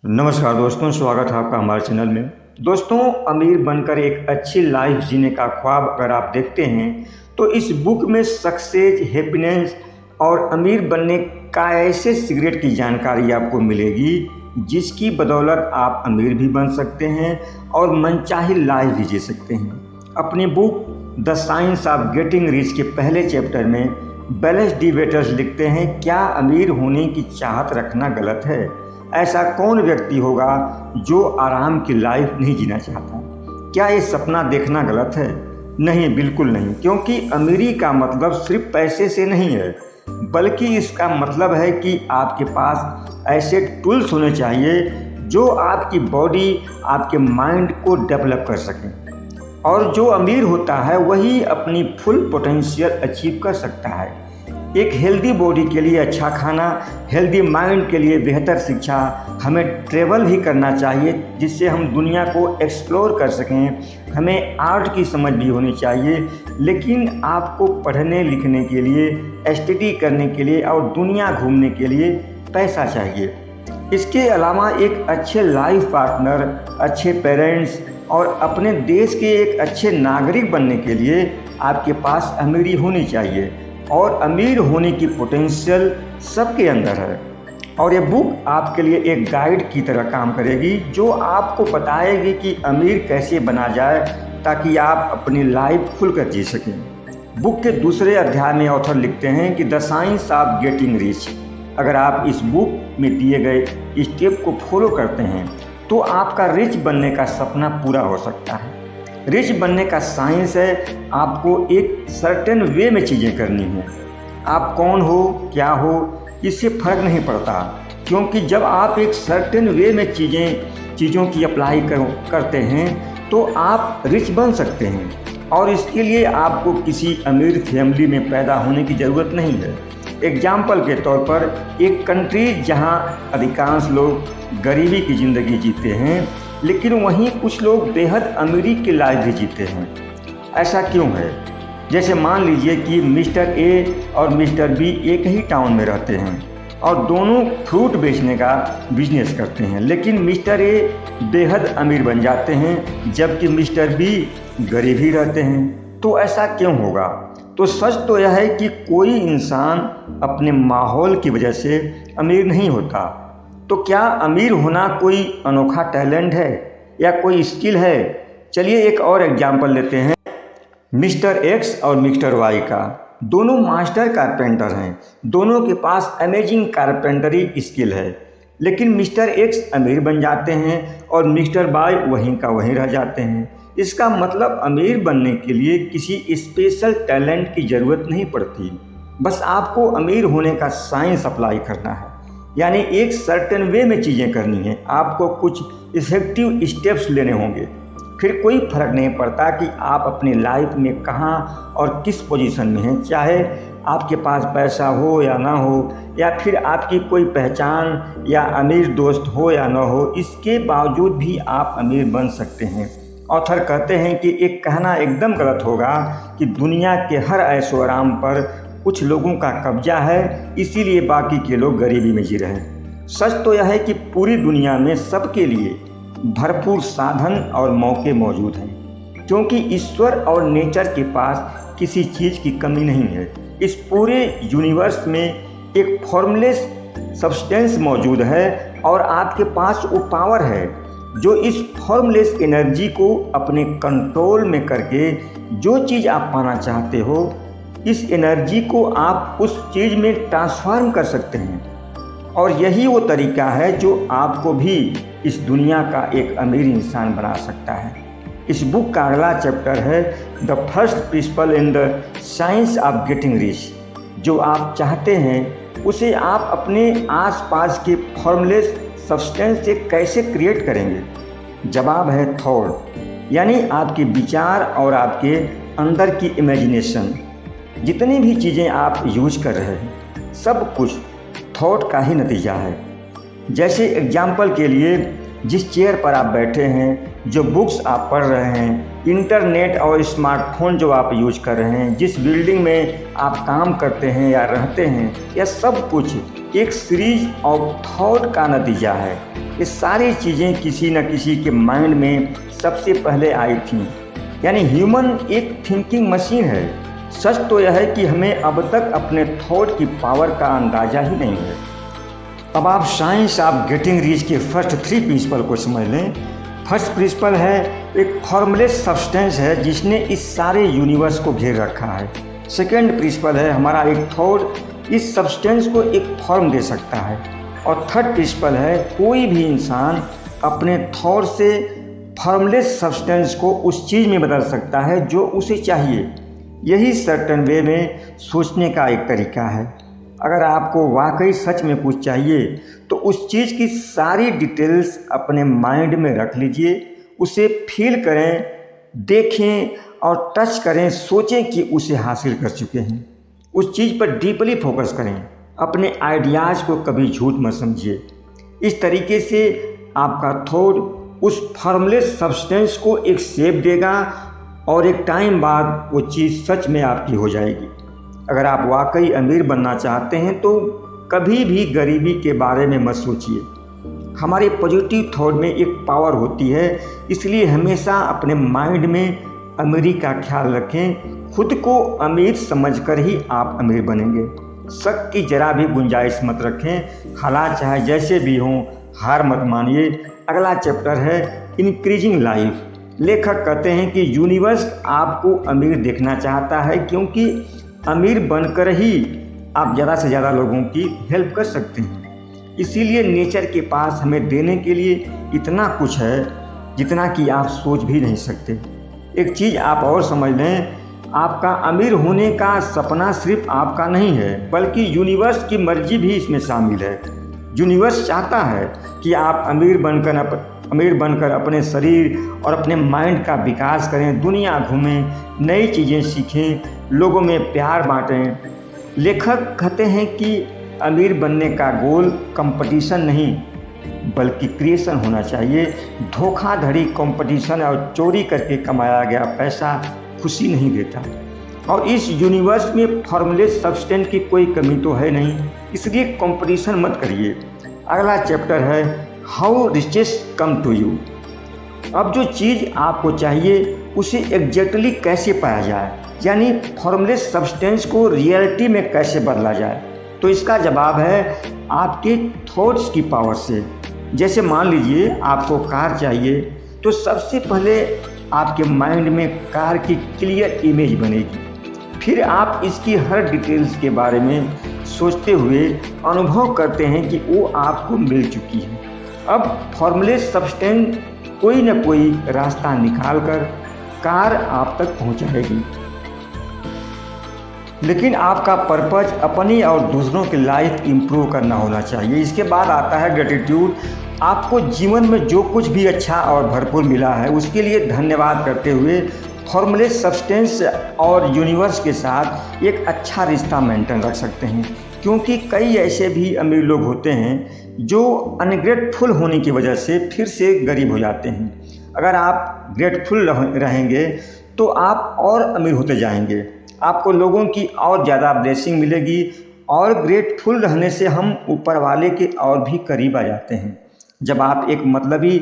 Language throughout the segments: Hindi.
नमस्कार दोस्तों, स्वागत है आपका हमारे चैनल में। दोस्तों, अमीर बनकर एक अच्छी लाइफ जीने का ख्वाब अगर आप देखते हैं तो इस बुक में सक्सेस, हैप्पीनेस और अमीर बनने का ऐसे सीक्रेट की जानकारी आपको मिलेगी जिसकी बदौलत आप अमीर भी बन सकते हैं और मनचाही लाइफ भी जी सकते हैं। अपनी book the science of getting rich के पहले चैप्टर में बैलेंस डिबेटर्स लिखते हैं, क्या अमीर होने की चाहत रखना गलत है? ऐसा कौन व्यक्ति होगा जो आराम की लाइफ नहीं जीना चाहता? क्या ये सपना देखना गलत है? नहीं, बिल्कुल नहीं, क्योंकि अमीरी का मतलब सिर्फ पैसे से नहीं है, बल्कि इसका मतलब है कि आपके पास ऐसे टूल्स होने चाहिए जो आपकी बॉडी, आपके माइंड को डेवलप कर सकें। और जो अमीर होता है वही अपनी फुल पोटेंशियल अचीव कर सकता है। एक हेल्दी बॉडी के लिए अच्छा खाना, हेल्दी माइंड के लिए बेहतर शिक्षा, हमें ट्रेवल भी करना चाहिए जिससे हम दुनिया को एक्सप्लोर कर सकें। हमें आर्ट की समझ भी होनी चाहिए, लेकिन आपको पढ़ने लिखने के लिए, स्टडी करने के लिए और दुनिया घूमने के लिए पैसा चाहिए। इसके अलावा एक अच्छे लाइफ पार्टनर, अच्छे पेरेंट्स और अपने देश के एक अच्छे नागरिक बनने के लिए आपके पास अमीरी होनी चाहिए। और अमीर होने की पोटेंशियल सबके अंदर है। और ये बुक आपके लिए एक गाइड की तरह काम करेगी जो आपको बताएगी कि अमीर कैसे बना जाए ताकि आप अपनी लाइफ खुलकर जी सकें। बुक के दूसरे अध्याय में ऑथर लिखते हैं कि the science of getting rich. अगर आप इस बुक में दिए गए स्टेप को फॉलो करते हैं तो आपका रिच बनने का सपना पूरा हो सकता है। रिच बनने का साइंस है आपको एक सर्टेन वे में चीज़ें करनी है। आप कौन हो, क्या हो, इससे फर्क नहीं पड़ता, क्योंकि जब आप एक सर्टेन वे में चीज़ों की अप्लाई करते हैं तो आप रिच बन सकते हैं। और इसके लिए आपको किसी अमीर फैमिली में पैदा होने की ज़रूरत नहीं है। एग्जाम्पल के तौर पर एक कंट्री जहां अधिकांश लोग गरीबी की ज़िंदगी जीते हैं, लेकिन वहीं कुछ लोग बेहद अमीरी की लाइफ भी जीते हैं। ऐसा क्यों है? जैसे मान लीजिए कि मिस्टर ए और मिस्टर बी एक ही टाउन में रहते हैं और दोनों फ्रूट बेचने का बिजनेस करते हैं, लेकिन मिस्टर ए बेहद अमीर बन जाते हैं जबकि मिस्टर बी गरीब ही रहते हैं। तो ऐसा क्यों होगा? तो सच तो यह है कि कोई इंसान अपने माहौल की वजह से अमीर नहीं होता। तो क्या अमीर होना कोई अनोखा टैलेंट है या कोई स्किल है? चलिए एक और एग्जाम्पल लेते हैं मिस्टर एक्स और मिस्टर वाई का। दोनों मास्टर कारपेंटर हैं, दोनों के पास अमेजिंग कारपेंटरी स्किल है, लेकिन मिस्टर एक्स अमीर बन जाते हैं और मिस्टर वाई वहीं का वहीं रह जाते हैं। इसका मतलब अमीर बनने के लिए किसी स्पेशल टैलेंट की ज़रूरत नहीं पड़ती, बस आपको अमीर होने का साइंस अप्लाई करना है, यानी एक सर्टेन वे में चीज़ें करनी है। आपको कुछ इफेक्टिव स्टेप्स लेने होंगे। फिर कोई फ़र्क नहीं पड़ता कि आप अपनी लाइफ में कहाँ और किस पोजीशन में हैं, चाहे आपके पास पैसा हो या ना हो, या फिर आपकी कोई पहचान या अमीर दोस्त हो या ना हो, इसके बावजूद भी आप अमीर बन सकते हैं। ऑथर कहते हैं कि एक कहना एकदम गलत होगा कि दुनिया के हर ऐशो आराम पर कुछ लोगों का कब्जा है, इसीलिए बाकी के लोग गरीबी में जी रहे हैं। सच तो यह है कि पूरी दुनिया में सबके लिए भरपूर साधन और मौके मौजूद हैं, क्योंकि ईश्वर और नेचर के पास किसी चीज़ की कमी नहीं है। इस पूरे यूनिवर्स में एक फॉर्मलेस सब्सटेंस मौजूद है और आपके पास वो पावर है जो इस फॉर्मलेस एनर्जी को अपने कंट्रोल में करके जो चीज़ आप पाना चाहते हो, इस एनर्जी को आप उस चीज़ में ट्रांसफॉर्म कर सकते हैं। और यही वो तरीका है जो आपको भी इस दुनिया का एक अमीर इंसान बना सकता है। इस बुक का अगला चैप्टर है the first principle in the science of getting rich. जो आप चाहते हैं उसे आप अपने आसपास के फॉर्मलेस सब्सटेंस से कैसे क्रिएट करेंगे? जवाब है थॉट, यानी आपके विचार और आपके अंदर की इमेजिनेशन। जितनी भी चीज़ें आप यूज कर रहे हैं सब कुछ थॉट का ही नतीजा है। जैसे एग्जाम्पल के लिए जिस चेयर पर आप बैठे हैं, जो बुक्स आप पढ़ रहे हैं इंटरनेट और स्मार्टफोन जो आप यूज कर रहे हैं, जिस बिल्डिंग में आप काम करते हैं या रहते हैं, यह सब कुछ एक सीरीज ऑफ थॉट का नतीजा है। ये सारी चीज़ें किसी न किसी के माइंड में सबसे पहले आई थी। यानी ह्यूमन एक थिंकिंग मशीन है। सच तो यह है कि हमें अब तक अपने थॉट की पावर का अंदाज़ा ही नहीं है। अब आप साइंस ऑफ गेटिंग रिच के फर्स्ट 3 प्रिंसिपल को समझ लें। फर्स्ट प्रिंसिपल है एक फॉर्मलेस सब्सटेंस है जिसने इस सारे यूनिवर्स को घेर रखा है। सेकेंड प्रिंसिपल है हमारा एक थॉट इस सब्सटेंस को एक फॉर्म दे सकता है। और थर्ड प्रिंसिपल है कोई भी इंसान अपने थॉट से फॉर्मलेस सब्सटेंस को उस चीज़ में बदल सकता है जो उसे चाहिए। यही सर्टेन वे में सोचने का एक तरीका है। अगर आपको वाकई सच में कुछ चाहिए तो उस चीज़ की सारी डिटेल्स अपने माइंड में रख लीजिए, उसे फील करें, देखें और टच करें, सोचें कि उसे हासिल कर चुके हैं। उस चीज़ पर डीपली फोकस करें। अपने आइडियाज़ को कभी झूठ मत समझिए। इस तरीके से आपका थॉट उस फॉर्मलेस सब्सटेंस को एक शेप देगा और एक टाइम बाद वो चीज़ सच में आपकी हो जाएगी। अगर आप वाकई अमीर बनना चाहते हैं तो कभी भी गरीबी के बारे में मत सोचिए। हमारे पॉजिटिव थॉट में एक पावर होती है, इसलिए हमेशा अपने माइंड में अमीरी का ख्याल रखें। खुद को अमीर समझकर ही आप अमीर बनेंगे। शक की जरा भी गुंजाइश मत रखें। हालात चाहे जैसे भी हों, हार मत मानिए। अगला चैप्टर है इंक्रीजिंग लाइफ। लेखक कहते हैं कि यूनिवर्स आपको अमीर देखना चाहता है क्योंकि अमीर बनकर ही आप ज़्यादा से ज़्यादा लोगों की हेल्प कर सकते हैं। इसीलिए नेचर के पास हमें देने के लिए इतना कुछ है जितना कि आप सोच भी नहीं सकते। एक चीज़ आप और समझ लें, आपका अमीर होने का सपना सिर्फ आपका नहीं है, बल्कि यूनिवर्स की मर्जी भी इसमें शामिल है। यूनिवर्स चाहता है कि आप अमीर बनकर अपने शरीर और अपने माइंड का विकास करें, दुनिया घूमें, नई चीज़ें सीखें, लोगों में प्यार बांटें। लेखक कहते हैं कि अमीर बनने का गोल कंपटीशन नहीं बल्कि क्रिएशन होना चाहिए। धोखाधड़ी, कंपटीशन और चोरी करके कमाया गया पैसा खुशी नहीं देता। और इस यूनिवर्स में फॉर्मलेस सब्सटेंस की कोई कमी तो है नहीं, इसलिए कंपटीशन मत करिए। अगला चैप्टर है how riches come to you. अब जो चीज़ आपको चाहिए उसे एग्जैक्टली कैसे पाया जाए, यानी फॉर्मलेस सब्सटेंस को रियलिटी में कैसे बदला जाए, तो इसका जवाब है आपके थॉट्स की पावर से। जैसे मान लीजिए आपको कार चाहिए तो सबसे पहले आपके माइंड में कार की क्लियर इमेज बनेगी। फिर आप इसकी हर डिटेल्स के बारे में सोचते हुए अनुभव करते हैं कि वो आपको मिल चुकी है। अब फॉर्मलेस सब्सटेंस कोई न कोई रास्ता निकाल कर कार आप तक पहुंचाएगी। लेकिन आपका पर्पज अपनी और दूसरों की लाइफ इम्प्रूव करना होना चाहिए। इसके बाद आता है ग्रेटिट्यूड। आपको जीवन में जो कुछ भी अच्छा और भरपूर मिला है उसके लिए धन्यवाद करते हुए फॉर्मलेस सब्सटेंस और यूनिवर्स के साथ एक अच्छा रिश्ता मेंटेन रख सकते हैं। क्योंकि कई ऐसे भी अमीर लोग होते हैं जो अनग्रेटफुल होने की वजह से फिर से गरीब हो जाते हैं। अगर आप ग्रेटफुल रहेंगे तो आप और अमीर होते जाएंगे, आपको लोगों की और ज़्यादा ब्लेसिंग मिलेगी। और ग्रेटफुल रहने से हम ऊपर वाले के और भी करीब आ जाते हैं। जब आप एक मतलबी,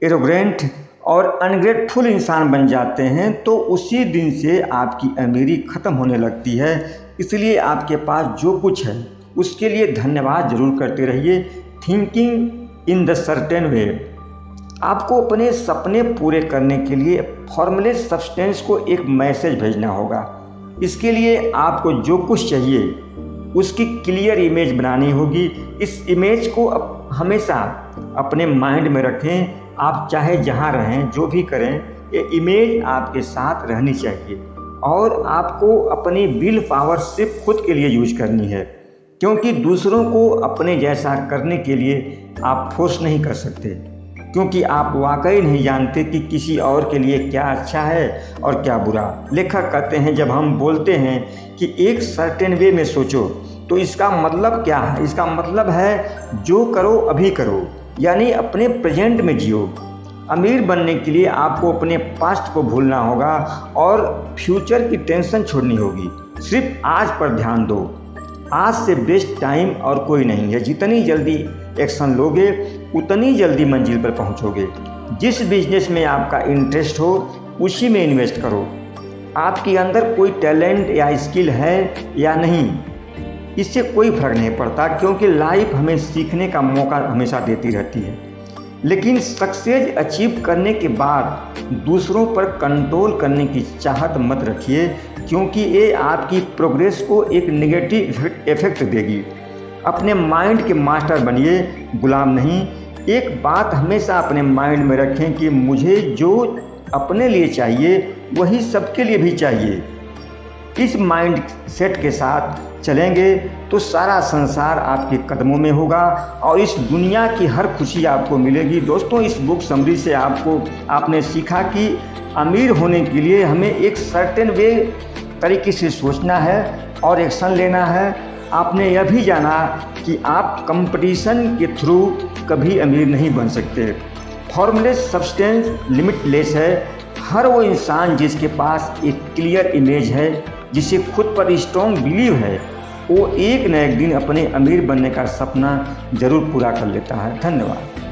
एरोगेंट और अनग्रेटफुल इंसान बन जाते हैं तो उसी दिन से आपकी अमीरी ख़त्म होने लगती है। इसलिए आपके पास जो कुछ है उसके लिए धन्यवाद जरूर करते रहिए। Thinking in the certain way. आपको अपने सपने पूरे करने के लिए फॉर्मलेस सब्सटेंस को एक मैसेज भेजना होगा। इसके लिए आपको जो कुछ चाहिए उसकी क्लियर इमेज बनानी होगी। इस इमेज को हमेशा अपने माइंड में रखें। आप चाहे जहाँ रहें, जो भी करें, ये इमेज आपके साथ रहनी चाहिए। और आपको अपनी विल पावर सिर्फ खुद के लिए यूज करनी है, क्योंकि दूसरों को अपने जैसा करने के लिए आप फोर्स नहीं कर सकते, क्योंकि आप वाकई नहीं जानते कि किसी और के लिए क्या अच्छा है और क्या बुरा। लेखक कहते हैं जब हम बोलते हैं कि एक सर्टेन वे में सोचो तो इसका मतलब क्या है? इसका मतलब है जो करो अभी करो, यानी अपने प्रेजेंट में जियो। अमीर बनने के लिए आपको अपने पास्ट को भूलना होगा और फ्यूचर की टेंशन छोड़नी होगी। सिर्फ आज पर ध्यान दो। आज से बेस्ट टाइम और कोई नहीं है। जितनी जल्दी एक्शन लोगे उतनी जल्दी मंजिल पर पहुंचोगे। जिस बिजनेस में आपका इंटरेस्ट हो उसी में इन्वेस्ट करो। आपके अंदर कोई टैलेंट या स्किल है या नहीं, इससे कोई फर्क नहीं पड़ता, क्योंकि लाइफ हमें सीखने का मौका हमेशा देती रहती है। लेकिन सक्सेस अचीव करने के बाद दूसरों पर कंट्रोल करने की चाहत मत रखिए, क्योंकि ये आपकी प्रोग्रेस को एक नेगेटिव इफेक्ट देगी। अपने माइंड के मास्टर बनिए, गुलाम नहीं। एक बात हमेशा अपने माइंड में रखें कि मुझे जो अपने लिए चाहिए वही सबके लिए भी चाहिए। इस माइंड सेट के साथ चलेंगे तो सारा संसार आपके कदमों में होगा और इस दुनिया की हर खुशी आपको मिलेगी। दोस्तों, इस बुक समरी से आपने सीखा कि अमीर होने के लिए हमें एक सर्टेन वे तरीके से सोचना है और एक्शन लेना है। आपने यह भी जाना कि आप कंपटीशन के थ्रू कभी अमीर नहीं बन सकते। फॉर्मलेस सब्सटेंस लिमिटलेस है। हर वो इंसान जिसके पास एक क्लियर इमेज है, जिसे खुद पर स्ट्रॉन्ग बिलीव है, वो एक न एक दिन अपने अमीर बनने का सपना जरूर पूरा कर लेता है। धन्यवाद।